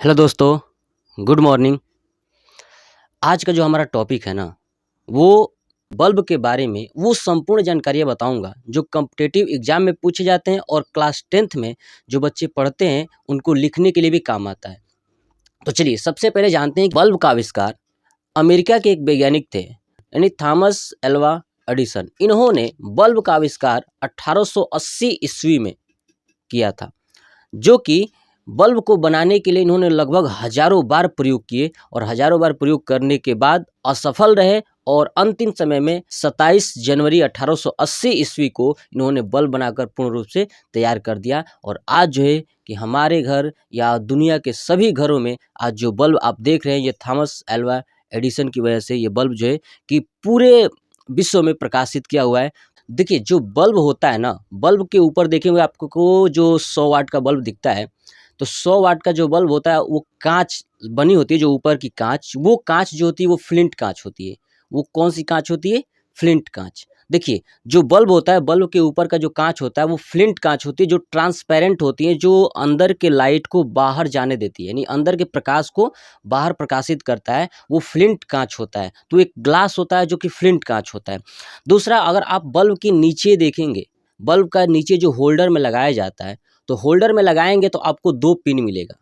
Hello दोस्तों, good morning. आज का जो हमारा टॉपिक है ना, वो बल्ब के बारे में वो संपूर्ण जानकारियाँ बताऊँगा जो कॉम्पिटिटिव एग्ज़ाम में पूछे जाते हैं और क्लास 10th में जो बच्चे पढ़ते हैं उनको लिखने के लिए भी काम आता है। तो चलिए सबसे पहले जानते हैं कि बल्ब का आविष्कार अमेरिका के एक वैज्ञानिक थे, यानी थॉमस एल्वा एडिसन। इन्होंने बल्ब का आविष्कार 1880 ईस्वी में किया था, जो कि बल्ब को बनाने के लिए इन्होंने लगभग हज़ारों बार प्रयोग किए और हज़ारों बार प्रयोग करने के बाद असफल रहे और अंतिम समय में 27 जनवरी 1880 ईस्वी को इन्होंने बल्ब बनाकर पूर्ण रूप से तैयार कर दिया। और आज जो है कि हमारे घर या दुनिया के सभी घरों में आज जो बल्ब आप देख रहे हैं, ये थॉमस एल्वा एडिसन की वजह से ये बल्ब जो है कि पूरे विश्व में प्रकाशित किया हुआ है। देखिए जो बल्ब होता है ना, बल्ब के ऊपर देखेंगे आपको को जो 100 वाट का बल्ब दिखता है, तो 100 वाट का जो बल्ब होता है वो काँच बनी होती है, जो ऊपर की काँच, वो काँच जो होती है वो फ्लिंट काँच होती है। वो कौन-सी काँच होती है? फ्लिंट काँच। देखिए जो बल्ब होता है, बल्ब के ऊपर का जो काँच होता है वो फ्लिंट काँच होती है, जो ट्रांसपेरेंट होती है, जो अंदर के लाइट को बाहर जाने देती है, यानी अंदर के प्रकाश को बाहर प्रकाशित करता है, वो फ्लिंट काँच होता है। तो एक ग्लास होता है जो कि फ्लिंट काँच होता है। दूसरा, अगर आप बल्ब के नीचे देखेंगे, बल्ब का नीचे जो होल्डर में लगाया जाता है, तो होल्डर में लगाएँगे तो आपको 2 पिन मिलेगा,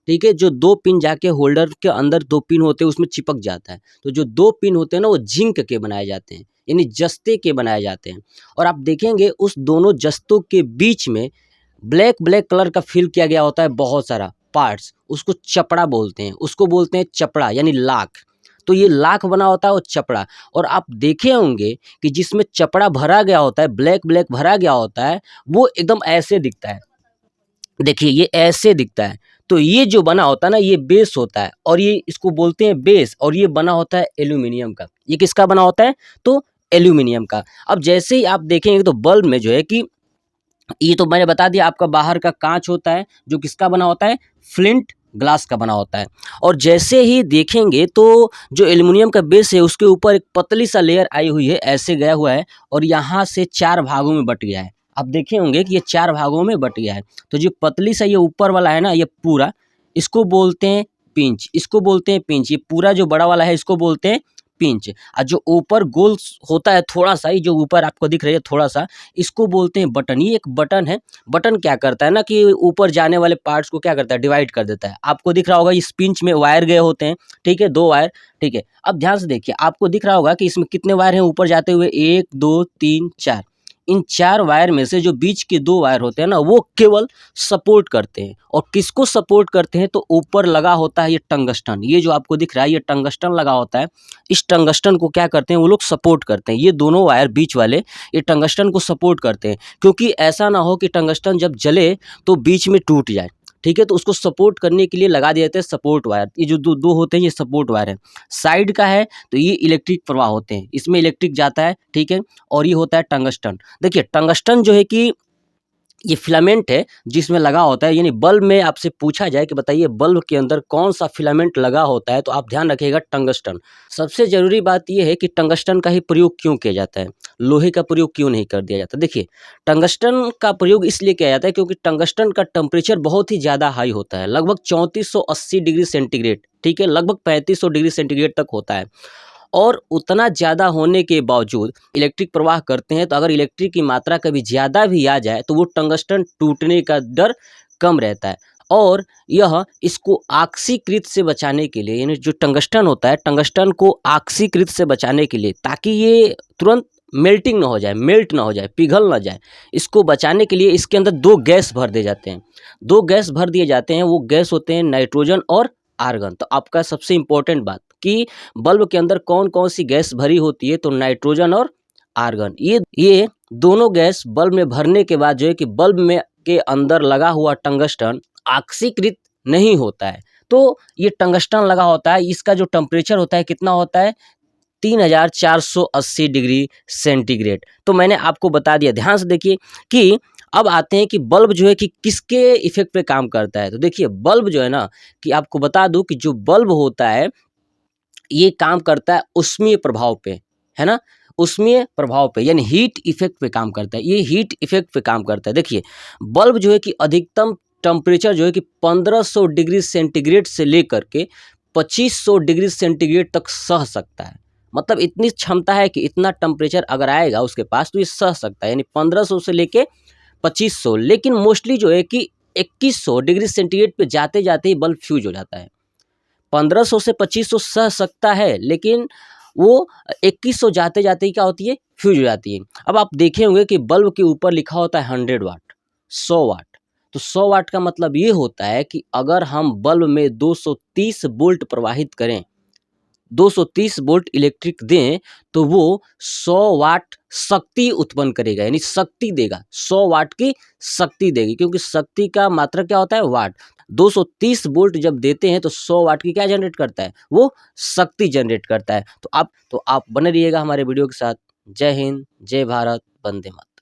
ठीक है? जो 2 पिन जाके होल्डर के अंदर 2 पिन होते हैं उसमें चिपक जाता है। तो जो 2 पिन होते हैं ना वो जिंक के बनाए जाते हैं, यानी जस्ते के बनाए जाते हैं। और आप देखेंगे उस दोनों जस्तों के बीच में ब्लैक ब्लैक कलर का फिल किया गया होता है बहुत सारा पार्ट्स, उसको चपड़ा बोलते हैं, उसको बोलते हैं चपड़ा यानी लाख। तो ये लाख बना होता है वो चपड़ा। और आप देखे होंगे कि जिसमें चपड़ा भरा गया होता है, ब्लैक ब्लैक भरा गया होता है, वो एकदम ऐसे दिखता है। देखिए ये ऐसे दिखता है। तो ये जो बना होता है ना, ये बेस होता है और ये इसको बोलते हैं बेस, और ये बना होता है एल्यूमीनियम का। ये किसका बना होता है? तो एल्यूमीनियम का। अब जैसे ही आप देखेंगे तो बल्ब में जो है कि ये तो मैंने बता दिया, आपका बाहर का कांच होता है जो किसका बना होता है? फ्लिंट ग्लास का बना होता है। और जैसे ही देखेंगे तो जो एल्युमिनियम का बेस है उसके ऊपर एक पतली सा लेयर आई हुई है, ऐसे गया हुआ है और यहाँ से 4 भागों में बट गया है। आप देखे होंगे कि ये 4 भागों में बट गया है। तो जो पतली सा ये ऊपर वाला है ना, ये पूरा, इसको बोलते हैं पिंच, इसको बोलते हैं पिंच। ये पूरा जो बड़ा वाला है इसको बोलते हैं पिंच। और जो ऊपर गोल होता है थोड़ा सा ही, जो ऊपर आपको दिख रही है थोड़ा सा, इसको बोलते हैं बटन। ये एक बटन है। बटन क्या करता है ना कि ऊपर जाने वाले पार्ट्स को क्या करता है? डिवाइड कर देता है। आपको दिख रहा होगा इस पिंच में वायर गए होते हैं, ठीक है, 2 वायर, ठीक है। अब ध्यान से देखिए, आपको दिख रहा होगा कि इसमें कितने वायर हैं ऊपर जाते हुए? 1 2 3 4। इन 4 वायर में से जो बीच के 2 वायर होते हैं ना, वो केवल सपोर्ट करते हैं। और किसको सपोर्ट करते हैं? तो ऊपर लगा होता है ये टंगस्टन। ये जो आपको दिख रहा है ये टंगस्टन लगा होता है। इस टंगस्टन को क्या करते हैं वो लोग? सपोर्ट करते हैं। ये दोनों वायर बीच वाले ये टंगस्टन को सपोर्ट करते हैं, क्योंकि ऐसा ना हो कि टंगस्टन जब जले तो बीच में टूट जाए, ठीक है। तो उसको सपोर्ट करने के लिए लगा दिए जाते हैं सपोर्ट वायर। ये जो दो होते हैं ये सपोर्ट वायर है। साइड का है तो ये इलेक्ट्रिक प्रवाह होते हैं, इसमें इलेक्ट्रिक जाता है, ठीक है। और ये होता है टंगस्टन। देखिए टंगस्टन जो है कि ये फिलामेंट है जिसमें लगा होता है, यानी बल्ब में आपसे पूछा जाए कि बताइए बल्ब के अंदर कौन सा फिलामेंट लगा होता है, तो आप ध्यान रखिएगा टंगस्टन। सबसे ज़रूरी बात ये है कि टंगस्टन का ही प्रयोग क्यों किया जाता है, लोहे का प्रयोग क्यों नहीं कर दिया जाता? देखिए टंगस्टन का प्रयोग इसलिए किया जाता है क्योंकि टंगस्टन का टेम्परेचर बहुत ही ज़्यादा हाई होता है, लगभग 3480 डिग्री सेंटीग्रेड, ठीक है, लगभग 3500 डिग्री सेंटीग्रेड तक होता है। और उतना ज़्यादा होने के बावजूद इलेक्ट्रिक प्रवाह करते हैं, तो अगर इलेक्ट्रिक की मात्रा कभी ज़्यादा भी आ जाए तो वो टंगस्टन टूटने का डर कम रहता है। और यह इसको ऑक्सीकृत से बचाने के लिए, यानी जो टंगस्टन होता है, टंगस्टन को ऑक्सीकृत से बचाने के लिए, ताकि ये तुरंत मेल्टिंग ना हो जाए, मेल्ट ना हो जाए, पिघल ना जाए, इसको बचाने के लिए इसके अंदर 2 गैस भर दिए जाते हैं। 2 गैस भर दिए जाते हैं, वो गैस होते हैं नाइट्रोजन और आर्गन। तो आपका सबसे इम्पोर्टेंट बात कि बल्ब के अंदर कौन-कौन सी गैस भरी होती है, तो नाइट्रोजन और आर्गन। ये दोनों गैस बल्ब में भरने के बाद जो है कि बल्ब में के अंदर लगा हुआ टंगस्टन ऑक्सीकृत नहीं होता है। तो ये टंगस्टन लगा होता है, इसका जो टेम्परेचर होता है कितना होता है? 3480 डिग्री सेंटीग्रेड। तो मैंने आपको बता दिया। ध्यान से देखिए कि अब आते हैं कि बल्ब जो है कि किसके इफ़ेक्ट पे काम करता है। तो देखिए बल्ब जो है ना, कि आपको बता दूँ कि जो बल्ब होता है ये काम करता है ऊष्मीय प्रभाव पे, है ना? ऊष्मीय प्रभाव पे, यानी हीट इफ़ेक्ट पे काम करता है। ये हीट इफ़ेक्ट पे काम करता है। देखिए बल्ब जो है कि अधिकतम टेम्परेचर जो है कि 1500 डिग्री सेंटीग्रेड से लेकर के 2500 डिग्री सेंटीग्रेड तक सह सकता है। मतलब इतनी क्षमता है कि इतना टेम्परेचर अगर आएगा उसके पास तो ये सह सकता है, यानी 1500 से लेके 2500। लेकिन मोस्टली जो है कि 2100 डिग्री सेंटीग्रेड पे जाते जाते ही बल्ब फ्यूज हो जाता है। 1500 से 2500 सह सकता है, लेकिन वो 2100 जाते जाते ही क्या होती है, फ्यूज हो जाती है। अब आप देखे होंगे कि बल्ब के ऊपर लिखा होता है 100 वाट, 100 वाट। तो 100 वाट का मतलब ये होता है कि अगर हम बल्ब में 230 वोल्ट प्रवाहित करें, 230 वोल्ट इलेक्ट्रिक दें, तो वो 100 वाट शक्ति उत्पन्न करेगा, यानी शक्ति देगा, 100 वाट की शक्ति देगी, क्योंकि शक्ति का मात्रा क्या होता है, वाट। 230 वोल्ट जब देते हैं तो 100 वाट की क्या जनरेट करता है, वो शक्ति जनरेट करता है। तो आप बने रहिएगा हमारे वीडियो के साथ। जय हिंद, जय भारत, वंदे मातरम।